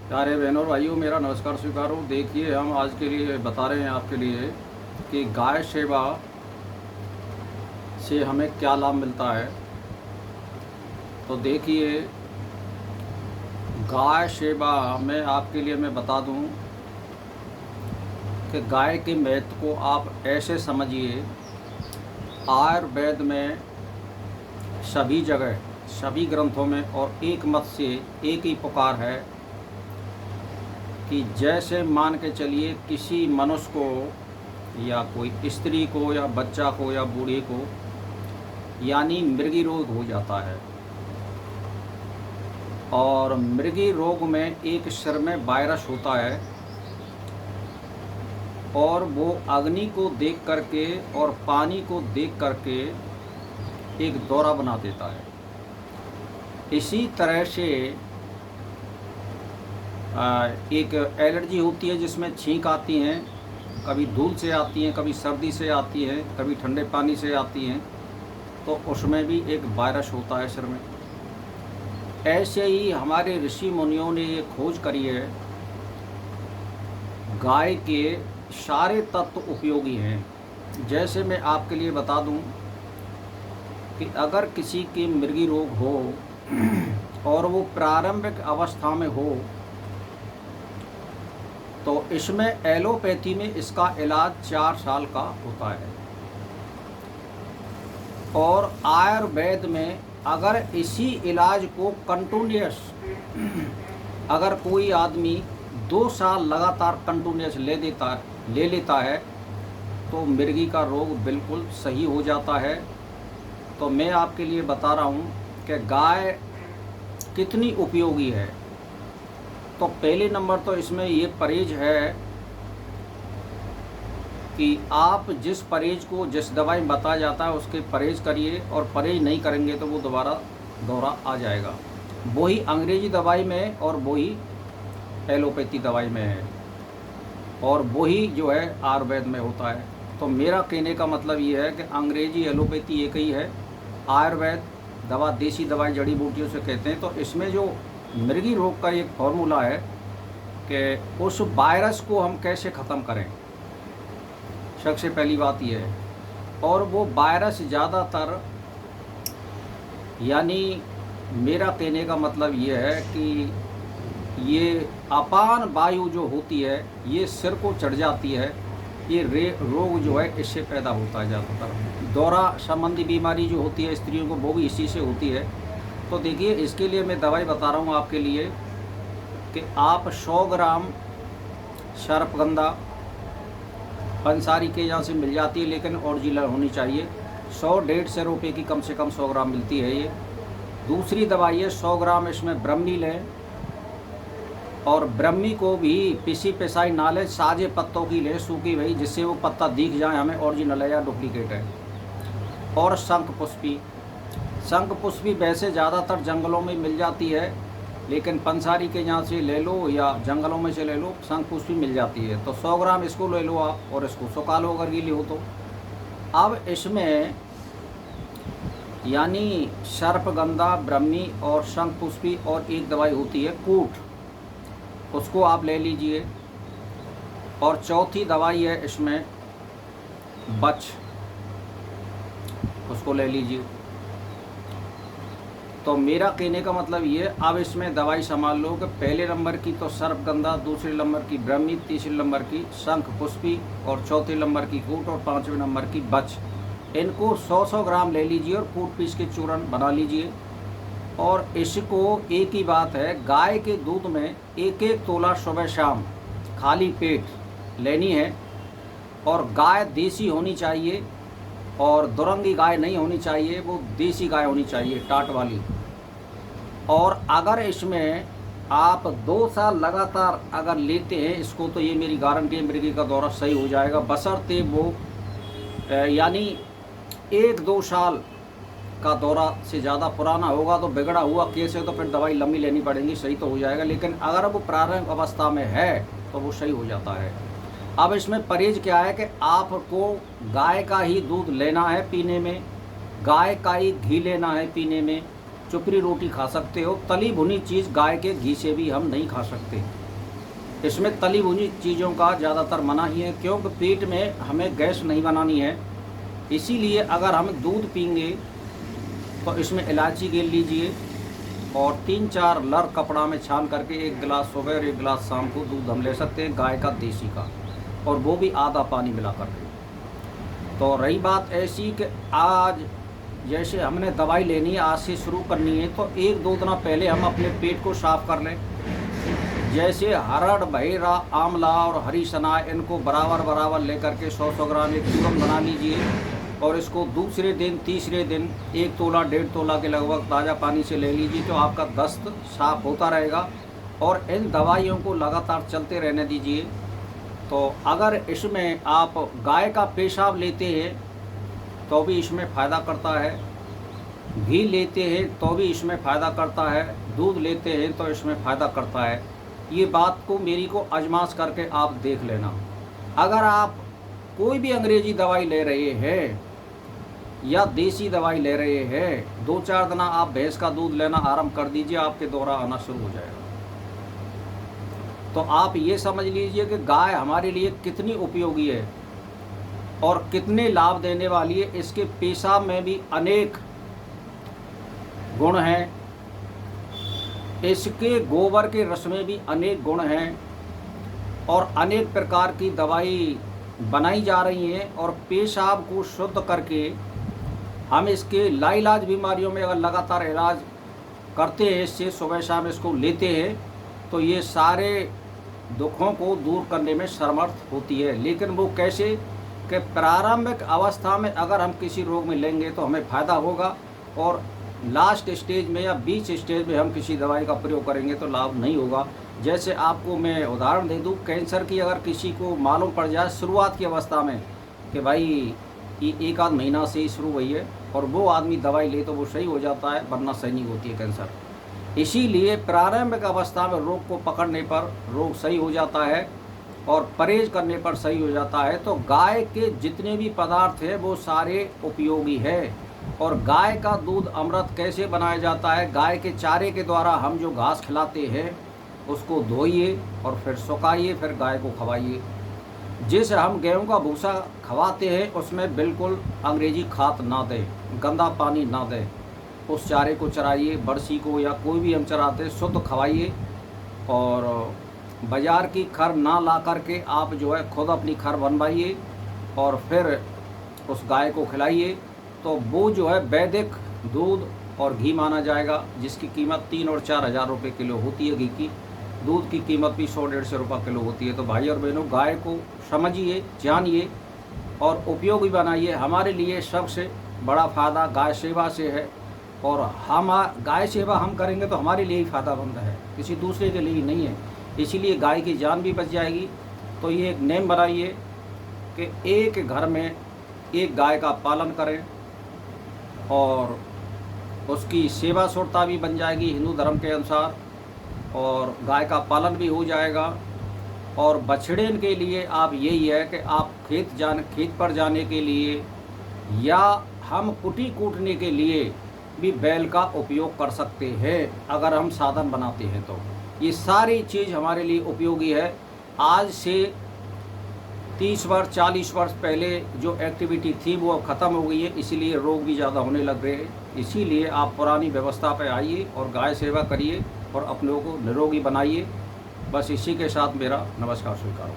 प्यारे बहनों और भाइयों, मेरा नमस्कार स्वीकार हो। देखिए, हम आज के लिए बता रहे हैं आपके लिए कि गाय सेवा से हमें क्या लाभ मिलता है। तो देखिए, गाय सेवा में आपके लिए मैं बता दूं कि गाय के महत्व को आप ऐसे समझिए। आयुर्वेद में सभी जगह, सभी ग्रंथों में और एक मत से एक ही पुकार है कि जैसे मान के चलिए किसी मनुष्य को या कोई स्त्री को या बच्चा को या बूढ़े को यानी मृगी रोग हो जाता है, और मृगी रोग में एक सिर में वायरस होता है और वो अग्नि को देख करके और पानी को देख करके एक दौरा बना देता है। इसी तरह से एक एलर्जी होती है जिसमें छींक आती हैं, कभी धूल से आती हैं, कभी सर्दी से आती हैं, कभी ठंडे पानी से आती हैं, तो उसमें भी एक वायरस होता है सिर में। ऐसे ही हमारे ऋषि मुनियों ने ये खोज करी है, गाय के सारे तत्व उपयोगी हैं। जैसे मैं आपके लिए बता दूं कि अगर किसी के मृगी रोग हो और वो प्रारंभिक अवस्था में हो तो इसमें एलोपैथी में इसका इलाज 4 साल का होता है, और आयुर्वेद में अगर इसी इलाज को कंटिन्यूस अगर कोई आदमी 2 साल लगातार कंटिन्यूस ले लेता है तो मृगी का रोग बिल्कुल सही हो जाता है। तो मैं आपके लिए बता रहा हूँ कि गाय कितनी उपयोगी है। तो पहले नंबर तो इसमें ये परहेज है कि आप जिस परहेज को जिस दवाई में बताया जाता है उसके परहेज करिए, और परहेज नहीं करेंगे तो वो दोबारा दौरा आ जाएगा। वही अंग्रेजी दवाई में और वही एलोपैथी दवाई में है, और वही जो है आयुर्वेद में होता है। तो मेरा कहने का मतलब ये है कि अंग्रेजी एलोपैथी एक ही है, आयुर्वेद दवा देसी दवाई जड़ी बूटियों से कहते हैं। तो इसमें जो मृगी रोग का एक फॉर्मूला है कि उस वायरस को हम कैसे ख़त्म करें, सबसे पहली बात यह है। और वो वायरस ज़्यादातर, यानी मेरा कहने का मतलब ये है कि ये अपान वायु जो होती है ये सिर को चढ़ जाती है, ये रोग जो है इससे पैदा होता है ज़्यादातर। दौरा संबंधी बीमारी जो होती है स्त्रियों को, वो भी इसी से होती है। तो देखिए, इसके लिए मैं दवाई बता रहा हूँ आपके लिए कि आप 100 ग्राम सर्पगंधा, पंसारी के यहाँ से मिल जाती है लेकिन ओरिजिनल होनी चाहिए, 100-150 रुपये की कम से कम 100 ग्राम मिलती है ये। दूसरी दवाई है 100 ग्राम इसमें ब्रह्मी लें, और ब्रह्मी को भी पिसी पिसाई ना लें, साजे पत्तों की लें, सूखी भाई, जिससे वो पत्ता दिख जाए हमें ओरिजिनल है या डुप्लीकेट है। और शंख पुष्पी वैसे ज़्यादातर जंगलों में मिल जाती है, लेकिन पंसारी के यहाँ से ले लो या जंगलों में से ले लो, शंख पुष्पी मिल जाती है। तो 100 ग्राम इसको ले लो आप, और इसको सुखा लो अगर गीली हो तो। अब इसमें यानी सर्पगंधा, ब्रह्मी और शंख पुष्पी, और एक दवाई होती है कूट, उसको आप ले लीजिए। और चौथी दवाई है इसमें बच, उसको ले लीजिए। तो मेरा कहने का मतलब ये, अब इसमें दवाई संभाल लो कि पहले नंबर की तो सर्पगंधा, दूसरे नंबर की ब्रह्मी, तीसरे नंबर की शंख पुष्पी, और चौथे नंबर की कूट, और 5वें नंबर की बच। इनको 100-100 ग्राम ले लीजिए और कूट पीस के चूर्ण बना लीजिए। और इसको एक ही बात है, गाय के दूध में 1-1 तोला सुबह शाम खाली पेट लेनी है। और गाय देसी होनी चाहिए, और दुरंगी गाय नहीं होनी चाहिए, वो देसी गाय होनी चाहिए, टाट वाली। और अगर इसमें आप 2 साल लगातार अगर लेते हैं इसको, तो ये मेरी गारंटी है मृगी का दौरा सही हो जाएगा, बशर्ते वो यानी 1-2 साल का दौरा से ज़्यादा पुराना होगा तो बिगड़ा हुआ केस है, तो फिर दवाई लंबी लेनी पड़ेगी, सही तो हो जाएगा। लेकिन अगर वो प्रारंभिक अवस्था में है तो वो सही हो जाता है। अब इसमें परहेज क्या है कि आपको गाय का ही दूध लेना है पीने में, गाय का ही घी लेना है पीने में, चुपड़ी रोटी खा सकते हो। तली भुनी चीज़ गाय के घी से भी हम नहीं खा सकते। इसमें तली भुनी चीज़ों का ज़्यादातर मना ही है, क्योंकि पेट में हमें गैस नहीं बनानी है। इसीलिए अगर हम दूध पीएंगे तो इसमें इलायची गिर लीजिए और 3-4 लर कपड़ा में छान करके 1 गिलास सुबह और 1 गिलास शाम को दूध हम ले सकते हैं गाय का, देसी का, और वो भी आधा पानी मिला करके। तो रही बात ऐसी कि आज जैसे हमने दवाई लेनी है, आज से शुरू करनी है, तो 1-2 दिन पहले हम अपने पेट को साफ कर लें। जैसे हरड़, बहेरा, आंवला और हरी सना, इनको बराबर बराबर लेकर के 100-100 ग्राम एक चूरन बना लीजिए और इसको दूसरे दिन, तीसरे दिन 1 तोला 1.5 तोला के लगभग ताज़ा पानी से ले लीजिए, तो आपका दस्त साफ होता रहेगा। और इन दवाइयों को लगातार चलते रहने दीजिए। तो अगर इसमें आप गाय का पेशाब लेते हैं तो भी इसमें फ़ायदा करता है, घी लेते हैं तो भी इसमें फ़ायदा करता है, दूध लेते हैं तो इसमें फ़ायदा करता है। ये बात को मेरी को आजमाश करके आप देख लेना। अगर आप कोई भी अंग्रेजी दवाई ले रहे हैं या देसी दवाई ले रहे हैं, 2-4 दिन आप भैंस का दूध लेना आरंभ कर दीजिए, आपके दौरा आना शुरू हो जाएगा। तो आप ये समझ लीजिए कि गाय हमारे लिए कितनी उपयोगी है और कितने लाभ देने वाली है। इसके पेशाब में भी अनेक गुण हैं, इसके गोबर के रस में भी अनेक गुण हैं और अनेक प्रकार की दवाई बनाई जा रही हैं। और पेशाब को शुद्ध करके हम इसके लाइलाज बीमारियों में अगर लगातार इलाज करते हैं, इससे सुबह शाम इसको लेते हैं, तो ये सारे दुखों को दूर करने में समर्थ होती है। लेकिन वो कैसे कि प्रारंभिक अवस्था में अगर हम किसी रोग में लेंगे तो हमें फ़ायदा होगा, और लास्ट स्टेज में या बीच स्टेज में हम किसी दवाई का प्रयोग करेंगे तो लाभ नहीं होगा। जैसे आपको मैं उदाहरण दे दूं, कैंसर की अगर किसी को मालूम पड़ जाए शुरुआत की अवस्था में कि भाई ये 1-आध महीना से ही शुरू हुई है, और वो आदमी दवाई ले तो वो सही हो जाता है, वरना सही नहीं होती है कैंसर। इसीलिए प्रारंभिक अवस्था में रोग को पकड़ने पर रोग सही हो जाता है और परहेज करने पर सही हो जाता है। तो गाय के जितने भी पदार्थ हैं वो सारे उपयोगी है। और गाय का दूध अमृत कैसे बनाया जाता है, गाय के चारे के द्वारा हम जो घास खिलाते हैं उसको धोइए और फिर सुखाइए, फिर गाय को खवाइए। जिस हम गेहूं का भूसा खवाते हैं उसमें बिल्कुल अंग्रेजी खाद ना दें, गंदा पानी ना दें। उस चारे को चराइए, बरसी को या कोई भी हम चराते हैं, शुद्ध खवाइए। और बाज़ार की खर ना ला करके आप जो है खुद अपनी खर बनवाइए और फिर उस गाय को खिलाइए। तो वो जो है वैदिक दूध और घी माना जाएगा, जिसकी कीमत 3 और 4 हज़ार रुपये किलो होती है। घी की, दूध की कीमत भी 100-150 रुपये किलो होती है। तो भाई और बहनों, गाय को समझिए, जानिए और उपयोगी बनाइए। हमारे लिए सबसे बड़ा फ़ायदा गाय सेवा से है, और हम गाय सेवा हम करेंगे तो हमारे लिए ही फ़ायदामंद है, किसी दूसरे के लिए नहीं है। इसीलिए गाय की जान भी बच जाएगी। तो ये एक नेम बनाइए कि एक घर में एक गाय का पालन करें और उसकी सेवा शुरता भी बन जाएगी हिंदू धर्म के अनुसार, और गाय का पालन भी हो जाएगा। और बछड़े के लिए आप यही है कि आप खेत पर जाने के लिए या हम कुटी कूटने के लिए भी बैल का उपयोग कर सकते हैं, अगर हम साधन बनाते हैं तो। ये सारी चीज़ हमारे लिए उपयोगी है। आज से 30 वर्ष 40 वर्ष पहले जो एक्टिविटी थी वो अब ख़त्म हो गई है, इसीलिए रोग भी ज़्यादा होने लग गए हैं। इसीलिए आप पुरानी व्यवस्था पे आइए और गाय सेवा करिए और अपने को निरोगी बनाइए। बस इसी के साथ मेरा नमस्कार स्वीकार हो।